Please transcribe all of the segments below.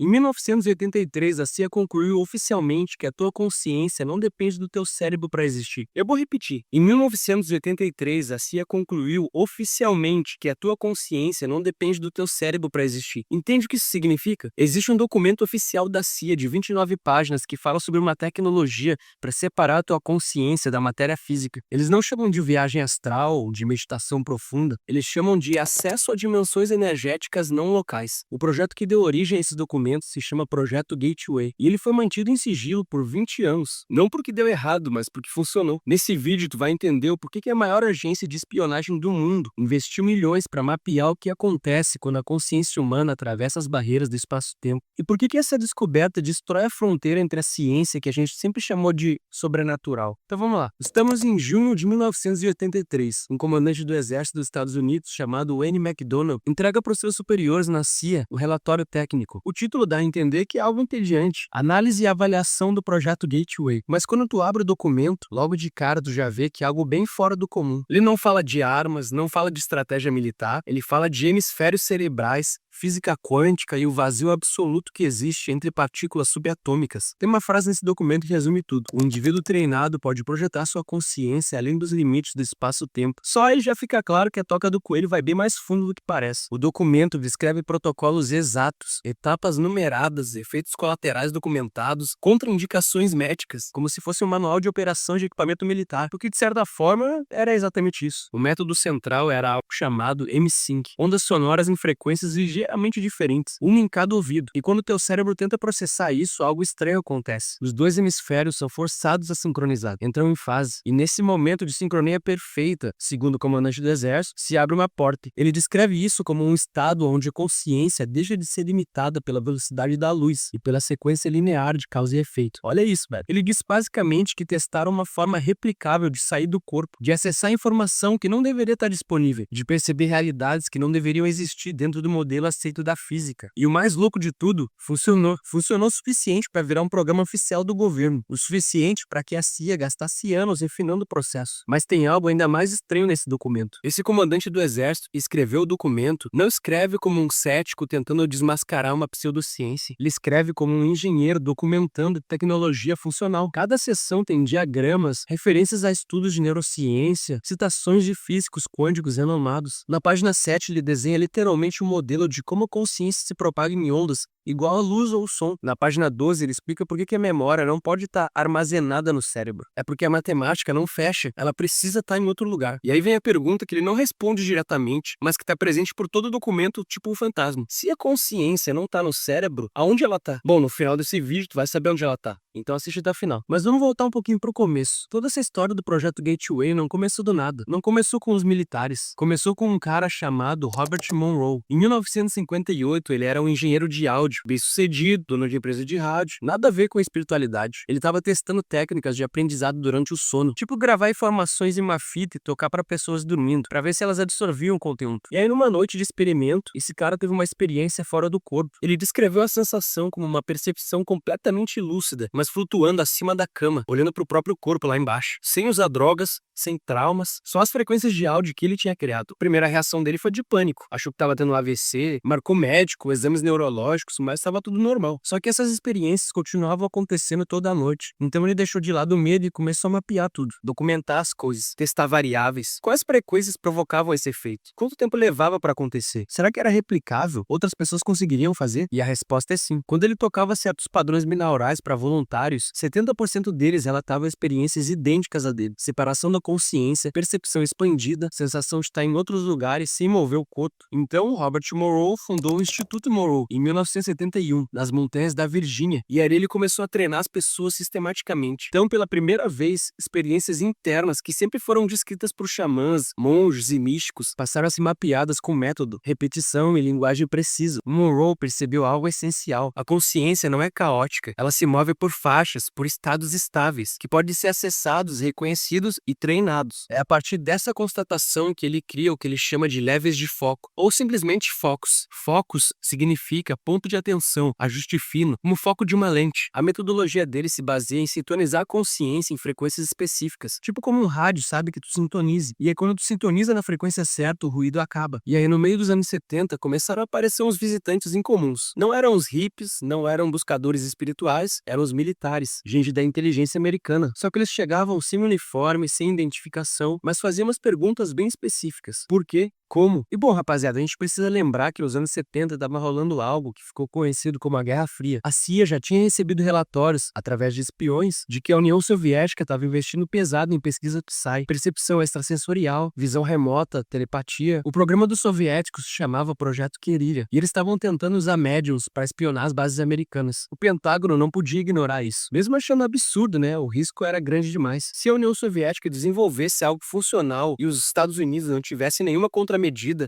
Em 1983, a CIA concluiu oficialmente que a tua consciência não depende do teu cérebro para existir. Eu vou repetir. Em 1983, a CIA concluiu oficialmente que a tua consciência não depende do teu cérebro para existir. Entende o que isso significa? Existe um documento oficial da CIA de 29 páginas que fala sobre uma tecnologia para separar a tua consciência da matéria física. Eles não chamam de viagem astral, de meditação profunda, eles chamam de acesso a dimensões energéticas não locais. O projeto que deu origem a esses documentos se chama Projeto Gateway, e ele foi mantido em sigilo por 20 anos. Não porque deu errado, mas porque funcionou. Nesse vídeo tu vai entender o porquê que a maior agência de espionagem do mundo investiu milhões para mapear o que acontece quando a consciência humana atravessa as barreiras do espaço-tempo. E por que essa descoberta destrói a fronteira entre a ciência que a gente sempre chamou de sobrenatural. Então vamos lá. Estamos em junho de 1983. Um comandante do exército dos Estados Unidos, chamado Wayne McDonnell, entrega para os seus superiores na CIA o relatório técnico. O título dá a entender que é algo entediante. Análise e avaliação do projeto Gateway. Mas quando tu abre o documento, logo de cara tu já vê que é algo bem fora do comum. Ele não fala de armas, não fala de estratégia militar, ele fala de hemisférios cerebrais, física quântica e o vazio absoluto que existe entre partículas subatômicas. Tem uma frase nesse documento que resume tudo. O indivíduo treinado pode projetar sua consciência além dos limites do espaço-tempo. Só aí já fica claro que a toca do coelho vai bem mais fundo do que parece. O documento descreve protocolos exatos, etapas numeradas, efeitos colaterais documentados, contraindicações médicas, como se fosse um manual de operação de equipamento militar, o que de certa forma era exatamente isso. O método central era algo chamado M-Sync, ondas sonoras em frequências ligeiramente diferentes, uma em cada ouvido, e quando teu cérebro tenta processar isso, algo estranho acontece. Os dois hemisférios são forçados a sincronizar, entram em fase, e nesse momento de sincronia perfeita, segundo o comandante do exército, se abre uma porta. Ele descreve isso como um estado onde a consciência deixa de ser limitada pela velocidade da luz e pela sequência linear de causa e efeito. Olha isso, velho. Ele diz basicamente que testaram uma forma replicável de sair do corpo, de acessar informação que não deveria estar disponível, de perceber realidades que não deveriam existir dentro do modelo aceito da física. E o mais louco de tudo, funcionou. Funcionou o suficiente para virar um programa oficial do governo, o suficiente para que a CIA gastasse anos refinando o processo. Mas tem algo ainda mais estranho nesse documento. Esse comandante do exército escreveu o documento, não escreve como um cético tentando desmascarar uma pseudociência. Ele escreve como um engenheiro documentando tecnologia funcional. Cada seção tem diagramas, referências a estudos de neurociência, citações de físicos quânticos renomados. Na página 7 ele desenha literalmente um modelo de como a consciência se propaga em ondas, igual a luz ou som. Na página 12 ele explica por que a memória não pode estar armazenada no cérebro. É porque a matemática não fecha, ela precisa estar em outro lugar. E aí vem a pergunta que ele não responde diretamente, mas que está presente por todo o documento, tipo um fantasma. Se a consciência não está no cérebro, aonde ela está? Bom, no final desse vídeo tu vai saber onde ela está. Então assiste até o final. Mas vamos voltar um pouquinho pro começo. Toda essa história do projeto Gateway não começou do nada. Não começou com os militares. Começou com um cara chamado Robert Monroe. Em 1958, ele era um engenheiro de áudio, bem-sucedido, dono de empresa de rádio. Nada a ver com a espiritualidade. Ele estava testando técnicas de aprendizado durante o sono. Tipo gravar informações em uma fita e tocar para pessoas dormindo, para ver se elas absorviam o conteúdo. E aí numa noite de experimento, esse cara teve uma experiência fora do corpo. Ele descreveu a sensação como uma percepção completamente lúcida, mas flutuando acima da cama, olhando para o próprio corpo lá embaixo, sem usar drogas, sem traumas, só as frequências de áudio que ele tinha criado. A primeira reação dele foi de pânico, achou que estava tendo um AVC, marcou médico, exames neurológicos, mas estava tudo normal. Só que essas experiências continuavam acontecendo toda a noite, então ele deixou de lado o medo e começou a mapear tudo, documentar as coisas, testar variáveis, quais frequências provocavam esse efeito, quanto tempo levava para acontecer, será que era replicável? Outras pessoas conseguiriam fazer? E a resposta é sim. Quando ele tocava certos padrões binaurais para voluntários, 70% deles relatavam experiências idênticas a dele. Separação da consciência, percepção expandida, sensação de estar em outros lugares sem mover o corpo. Então, Robert Monroe fundou o Instituto Monroe em 1971, nas montanhas da Virgínia, e ali ele começou a treinar as pessoas sistematicamente. Então, pela primeira vez, experiências internas que sempre foram descritas por xamãs, monges e místicos passaram a ser mapeadas com método, repetição e linguagem precisa. Monroe percebeu algo essencial. A consciência não é caótica, ela se move por faixas, por estados estáveis, que podem ser acessados, reconhecidos e treinados. É a partir dessa constatação que ele cria o que ele chama de levels de foco, ou simplesmente focos. Focus significa ponto de atenção, ajuste fino, como o foco de uma lente. A metodologia dele se baseia em sintonizar a consciência em frequências específicas, tipo como um rádio sabe que tu sintonize, e aí quando tu sintoniza na frequência certa, o ruído acaba. E aí no meio dos anos 70 começaram a aparecer uns visitantes incomuns. Não eram os hippies, não eram buscadores espirituais, eram os militares, gente da inteligência americana. Só que eles chegavam sem uniforme, sem identificação, mas faziam umas perguntas bem específicas. Por quê? Como? E bom, rapaziada, a gente precisa lembrar que nos anos 70 estava rolando algo que ficou conhecido como a Guerra Fria. A CIA já tinha recebido relatórios, através de espiões, de que a União Soviética estava investindo pesado em pesquisa Psy, percepção extrasensorial, visão remota, telepatia. O programa dos soviéticos se chamava Projeto Guerrilha, e eles estavam tentando usar médiums para espionar as bases americanas. O Pentágono não podia ignorar isso, mesmo achando absurdo, né? O risco era grande demais. Se a União Soviética desenvolvesse algo funcional e os Estados Unidos não tivessem nenhuma contramedida,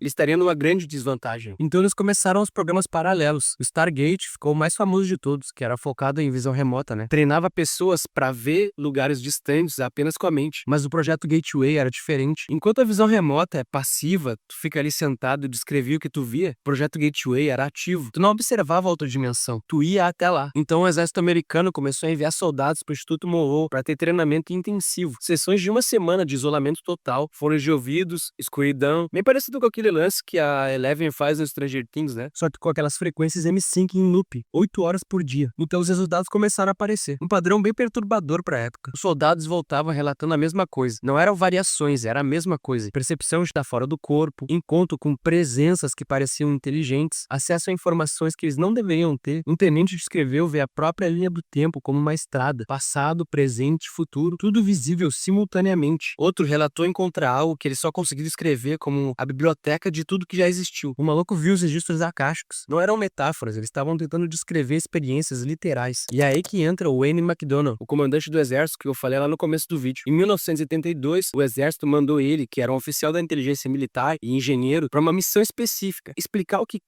eles estariam numa grande desvantagem. Então eles começaram os programas paralelos. O Stargate ficou o mais famoso de todos, que era focado em visão remota, né? Treinava pessoas para ver lugares distantes apenas com a mente. Mas o projeto Gateway era diferente. Enquanto a visão remota é passiva, tu fica ali sentado e descrevia o que tu via, o projeto Gateway era ativo. Tu não observava a outra dimensão, tu ia até lá. Então o exército americano começou a enviar soldados para o Instituto Monroe para ter treinamento intensivo. Sessões de uma semana de isolamento total, fones de ouvidos, escuridão, bem parecido com aquele lance que a Eleven faz no Stranger Things, né? Só que com aquelas frequências M5 em loop, 8 horas por dia. Então os resultados começaram a aparecer. Um padrão bem perturbador pra época. Os soldados voltavam relatando a mesma coisa. Não eram variações, era a mesma coisa. Percepção de estar fora do corpo, encontro com presenças que pareciam inteligentes, acesso a informações que eles não deveriam ter. Um tenente descreveu ver a própria linha do tempo como uma estrada, passado, presente, futuro, tudo visível simultaneamente. Outro relatou encontrar algo que ele só conseguiu descrever como a biblioteca de tudo que já existiu. O maluco viu os registros acásticos. Não eram metáforas, eles estavam tentando descrever experiências literais. E é aí que entra o Wayne McDonnell, o comandante do exército que eu falei lá no começo do vídeo. Em 1982, o exército mandou ele, que era um oficial da inteligência militar e engenheiro, para uma missão específica, explicar o que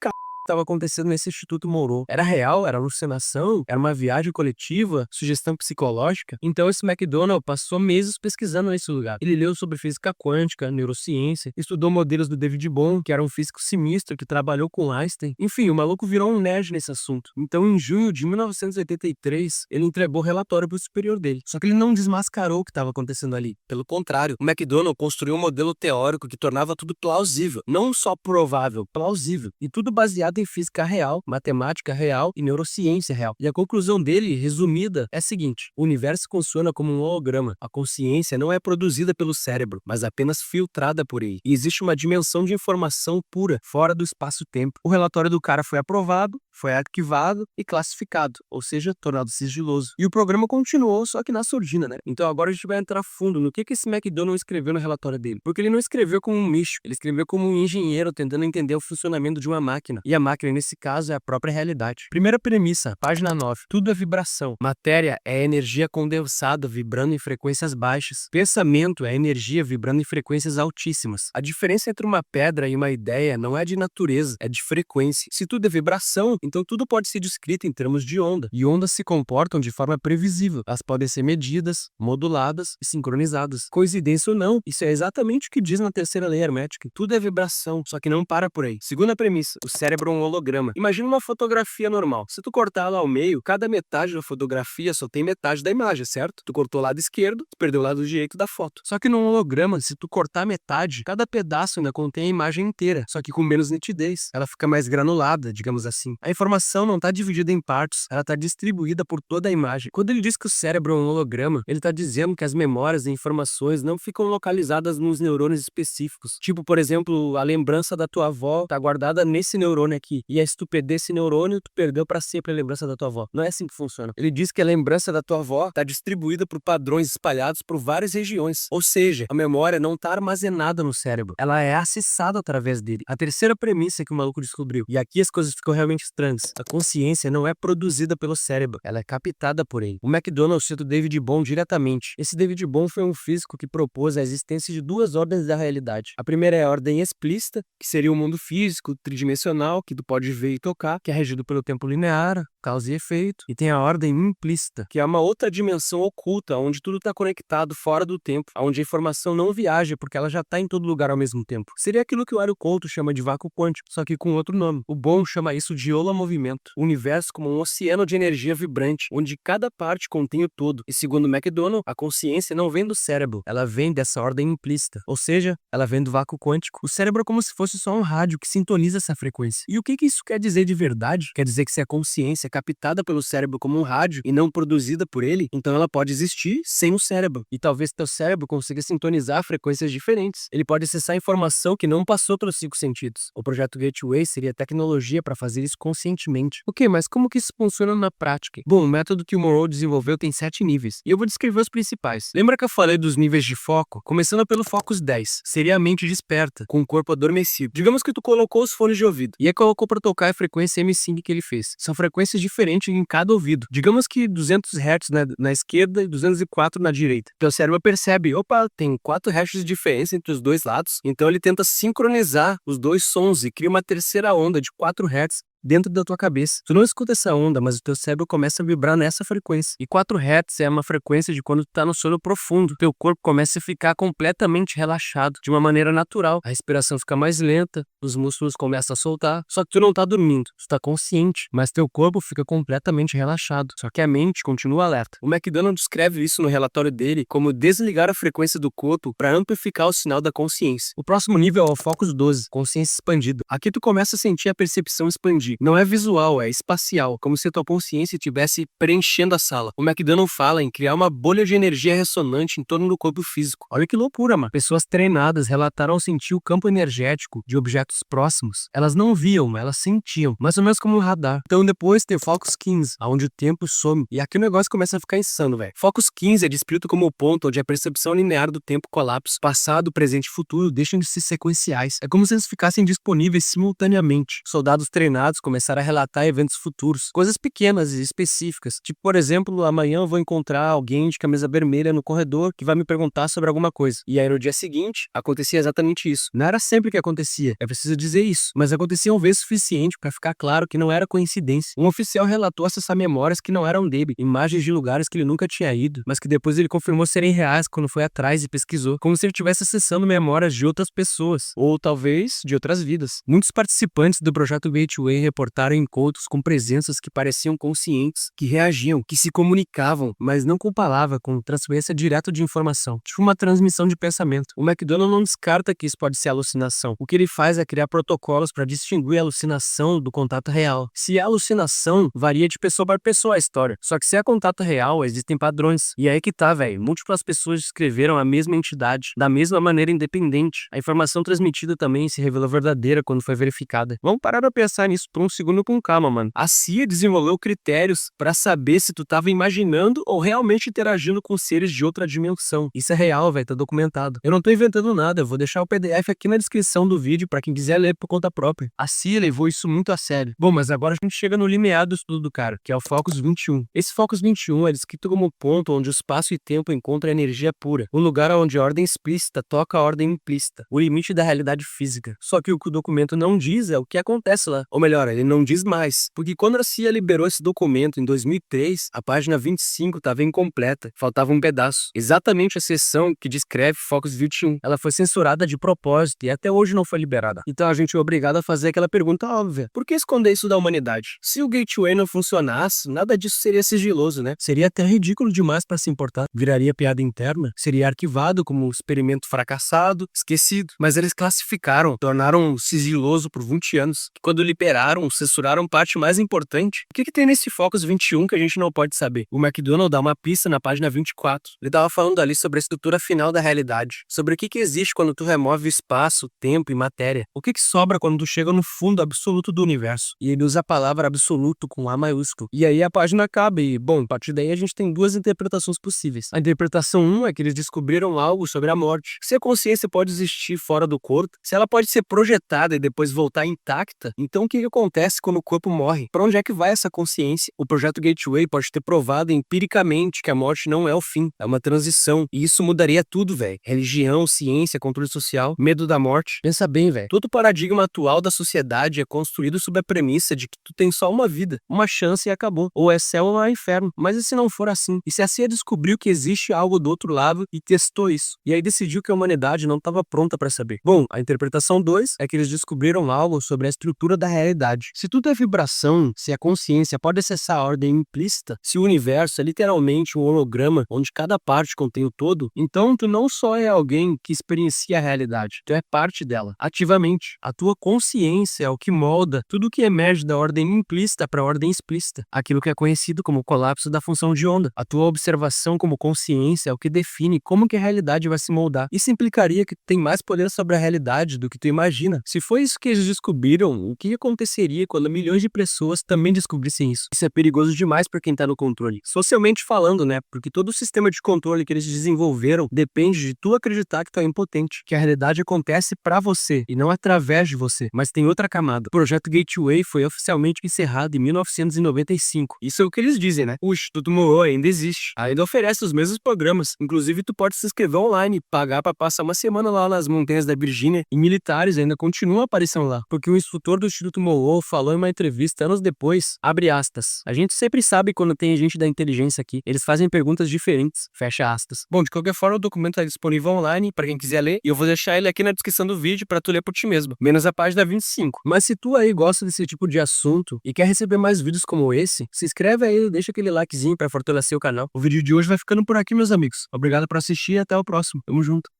estava acontecendo nesse Instituto Monroe. Era real? Era alucinação? Era uma viagem coletiva? Sugestão psicológica? Então esse McDonnell passou meses pesquisando nesse lugar. Ele leu sobre física quântica, neurociência, estudou modelos do David Bohm, que era um físico sinistro que trabalhou com Einstein. Enfim, o maluco virou um nerd nesse assunto. Então em junho de 1983, ele entregou o relatório pro superior dele. Só que ele não desmascarou o que estava acontecendo ali. Pelo contrário, o McDonnell construiu um modelo teórico que tornava tudo plausível. Não só provável, plausível. E tudo baseado em física real, matemática real e neurociência real. E a conclusão dele, resumida, é a seguinte: o universo funciona como um holograma. A consciência não é produzida pelo cérebro, mas apenas filtrada por ele. E existe uma dimensão de informação pura, fora do espaço-tempo. O relatório do cara foi aprovado, foi arquivado e classificado, ou seja, tornado sigiloso. E o programa continuou, só que na surdina, né? Então agora a gente vai entrar fundo no que esse McDonnell escreveu no relatório dele. Porque ele não escreveu como um místico, ele escreveu como um engenheiro tentando entender o funcionamento de uma máquina. E a máquina, nesse caso, é a própria realidade. Primeira premissa, página 9. Tudo é vibração. Matéria é energia condensada vibrando em frequências baixas. Pensamento é energia vibrando em frequências altíssimas. A diferença entre uma pedra e uma ideia não é de natureza, é de frequência. Se tudo é vibração, então tudo pode ser descrito em termos de onda. E ondas se comportam de forma previsível. Elas podem ser medidas, moduladas e sincronizadas. Coincidência ou não, isso é exatamente o que diz na terceira lei hermética. Tudo é vibração, só que não para por aí. Segunda premissa, o cérebro é um holograma. Imagina uma fotografia normal. Se tu cortar ela ao meio, cada metade da fotografia só tem metade da imagem, certo? Tu cortou o lado esquerdo, tu perdeu o lado direito da foto. Só que num holograma, se tu cortar metade, cada pedaço ainda contém a imagem inteira, só que com menos nitidez. Ela fica mais granulada, digamos assim. A informação não está dividida em partes, ela está distribuída por toda a imagem. Quando ele diz que o cérebro é um holograma, ele está dizendo que as memórias e informações não ficam localizadas nos neurônios específicos. Tipo, por exemplo, a lembrança da tua avó está guardada nesse neurônio aqui. E aí, se tu perder esse neurônio, tu perdeu para sempre a lembrança da tua avó. Não é assim que funciona. Ele diz que a lembrança da tua avó está distribuída por padrões espalhados por várias regiões. Ou seja, a memória não está armazenada no cérebro. Ela é acessada através dele. A terceira premissa que o maluco descobriu. E aqui as coisas ficam realmente estranhas. A consciência não é produzida pelo cérebro. Ela é captada por ele. O McDonnell cita o David Bohm diretamente. Esse David Bohm foi um físico que propôs a existência de duas ordens da realidade. A primeira é a ordem explícita, que seria o mundo físico, tridimensional, que tu pode ver e tocar, que é regido pelo tempo linear, causa e efeito, e tem a ordem implícita, que é uma outra dimensão oculta, onde tudo está conectado fora do tempo, onde a informação não viaja, porque ela já está em todo lugar ao mesmo tempo. Seria aquilo que o Hélio Couto chama de vácuo quântico, só que com outro nome. O Bohm chama isso de holomovimento, o universo como um oceano de energia vibrante, onde cada parte contém o todo. E segundo McDonald, a consciência não vem do cérebro, ela vem dessa ordem implícita, ou seja, ela vem do vácuo quântico. O cérebro é como se fosse só um rádio que sintoniza essa frequência. E o que isso quer dizer de verdade? Quer dizer que se a consciência é captada pelo cérebro como um rádio e não produzida por ele, então ela pode existir sem o cérebro. E talvez teu cérebro consiga sintonizar frequências diferentes. Ele pode acessar informação que não passou pelos 5 sentidos. O projeto Gateway seria tecnologia para fazer isso conscientemente. Ok, mas como que isso funciona na prática? Bom, o método que o Monroe desenvolveu tem 7 níveis, e eu vou descrever os principais. Lembra que eu falei dos níveis de foco? Começando pelo Focus 10, seria a mente desperta, com o corpo adormecido. Digamos que tu colocou os fones de ouvido, e aí colocou para tocar a frequência M5 que ele fez. São frequências diferentes em cada ouvido. Digamos que 200 Hz na esquerda e 204 na direita. Teu cérebro percebe, opa, tem 4 Hz de diferença entre os dois lados, então ele tenta sincronizar os dois sons e cria uma terceira onda de 4 Hz dentro da tua cabeça. Tu não escuta essa onda, mas o teu cérebro começa a vibrar nessa frequência. E 4 Hz é uma frequência de quando tu tá no sono profundo. Teu corpo começa a ficar completamente relaxado, de uma maneira natural. A respiração fica mais lenta, os músculos começam a soltar. Só que tu não tá dormindo, tu tá consciente, mas teu corpo fica completamente relaxado. Só que a mente continua alerta. O McDonald descreve isso no relatório dele como desligar a frequência do corpo para amplificar o sinal da consciência. O próximo nível é o Focus 12, consciência expandida. Aqui tu começa a sentir a percepção expandir. Não é visual, é espacial, como se a tua consciência estivesse preenchendo a sala. O McDonald fala em criar uma bolha de energia ressonante em torno do corpo físico. Olha que loucura, mano. Pessoas treinadas relataram sentir o campo energético de objetos próximos. Elas não viam, elas sentiam, mais ou menos como um radar. Então depois tem o Focus 15, onde o tempo some. E aqui o negócio começa a ficar insano, velho. Focus 15 é descrito como o ponto onde a percepção linear do tempo colapsa. Passado, presente e futuro deixam de ser sequenciais. É como se eles ficassem disponíveis simultaneamente. Soldados treinados começaram a relatar eventos futuros, coisas pequenas e específicas, tipo, por exemplo, amanhã eu vou encontrar alguém de camisa vermelha no corredor que vai me perguntar sobre alguma coisa. E aí no dia seguinte, acontecia exatamente isso. Não era sempre que acontecia, é preciso dizer isso, mas acontecia uma vez suficiente para ficar claro que não era coincidência. Um oficial relatou acessar memórias que não eram dele, imagens de lugares que ele nunca tinha ido, mas que depois ele confirmou serem reais quando foi atrás e pesquisou, como se ele estivesse acessando memórias de outras pessoas, ou talvez de outras vidas. Muitos participantes do projeto Gateway reportaram encontros com presenças que pareciam conscientes, que reagiam, que se comunicavam, mas não com palavra, com transferência direta de informação, tipo uma transmissão de pensamento. O McDonald não descarta que isso pode ser alucinação. O que ele faz é criar protocolos para distinguir a alucinação do contato real. Se é alucinação, varia de pessoa para pessoa a história. Só que se é contato real, existem padrões. E aí que tá, velho. Múltiplas pessoas descreveram a mesma entidade, da mesma maneira independente. A informação transmitida também se revelou verdadeira quando foi verificada. Vamos parar pra pensar nisso por um segundo com calma, mano. A CIA desenvolveu critérios pra saber se tu tava imaginando ou realmente interagindo com seres de outra dimensão. Isso é real, velho, tá documentado. Eu não tô inventando nada, eu vou deixar o PDF aqui na descrição do vídeo pra quem quiser ler por conta própria. A CIA levou isso muito a sério. Bom, mas agora a gente chega no limiar do estudo do cara, que é o Focus 21. Esse Focus 21 é descrito como o ponto onde o espaço e tempo encontram energia pura. Um lugar onde a ordem explícita toca a ordem implícita. O limite da realidade física. Só que o que o documento não diz é o que acontece lá. Ou melhor, ele não diz mais. Porque quando a CIA liberou esse documento em 2003, a página 25 estava incompleta. Faltava um pedaço. Exatamente a seção que descreve Focus 21. Ela foi censurada de propósito e até hoje não foi liberada. Então a gente é obrigado a fazer aquela pergunta óbvia. Por que esconder isso da humanidade? Se o Gateway não funcionasse, nada disso seria sigiloso, né? Seria até ridículo demais para se importar. Viraria piada interna. Seria arquivado como um experimento fracassado, esquecido. Mas eles classificaram, tornaram sigiloso por 20 anos. Quando liberaram, censuraram parte mais importante. O que tem nesse Focus 21 que a gente não pode saber? O McDonald dá uma pista na página 24. Ele tava falando ali sobre a estrutura final da realidade. Sobre o que existe quando tu remove espaço, tempo e matéria. O que sobra quando tu chega no fundo absoluto do universo. E ele usa a palavra absoluto com A maiúsculo. E aí a página acaba e, bom, a partir daí a gente tem duas interpretações possíveis. A interpretação 1 é que eles descobriram algo sobre a morte. Se a consciência pode existir fora do corpo, se ela pode ser projetada e depois voltar intacta, então o que acontece? acontece quando o corpo morre? Pra onde é que vai essa consciência? O projeto Gateway pode ter provado empiricamente que a morte não é o fim, é uma transição. E isso mudaria tudo, velho. Religião, ciência, controle social, medo da morte. Pensa bem, velho. Todo o paradigma atual da sociedade é construído sob a premissa de que tu tem só uma vida, uma chance e acabou. Ou é céu ou é inferno. Mas e se não for assim? E se a CIA descobriu que existe algo do outro lado e testou isso? E aí decidiu que a humanidade não estava pronta para saber? Bom, a interpretação 2 é que eles descobriram algo sobre a estrutura da realidade. Se tudo é vibração, se a consciência pode acessar a ordem implícita, se o universo é literalmente um holograma onde cada parte contém o todo, então tu não só é alguém que experiencia a realidade, tu é parte dela, ativamente. A tua consciência é o que molda tudo que emerge da ordem implícita para a ordem explícita, aquilo que é conhecido como o colapso da função de onda. A tua observação como consciência é o que define como que a realidade vai se moldar. Isso implicaria que tu tem mais poder sobre a realidade do que tu imagina. Se foi isso que eles descobriram, o que aconteceria quando milhões de pessoas também descobrissem isso? Isso é perigoso demais para quem tá no controle. Socialmente falando, né? Porque todo o sistema de controle que eles desenvolveram depende de tu acreditar que tu é impotente, que a realidade acontece para você e não através de você. Mas tem outra camada. O projeto Gateway foi oficialmente encerrado em 1995. Isso é o que eles dizem, né? O Instituto Monroe ainda existe. Ainda oferece os mesmos programas. Inclusive, tu pode se inscrever online, pagar para passar uma semana lá nas montanhas da Virgínia, e militares ainda continuam aparecendo lá. Porque o instrutor do Instituto Monroe falou em uma entrevista anos depois, abre aspas, a gente sempre sabe quando tem gente da inteligência aqui, eles fazem perguntas diferentes, fecha aspas. Bom, de qualquer forma, o documento está disponível online para quem quiser ler, e eu vou deixar ele aqui na descrição do vídeo para tu ler por ti mesmo, menos a página 25. Mas se tu aí gosta desse tipo de assunto e quer receber mais vídeos como esse, se inscreve aí e deixa aquele likezinho para fortalecer o canal. O vídeo de hoje vai ficando por aqui, meus amigos. Obrigado por assistir e até o próximo. Tamo junto.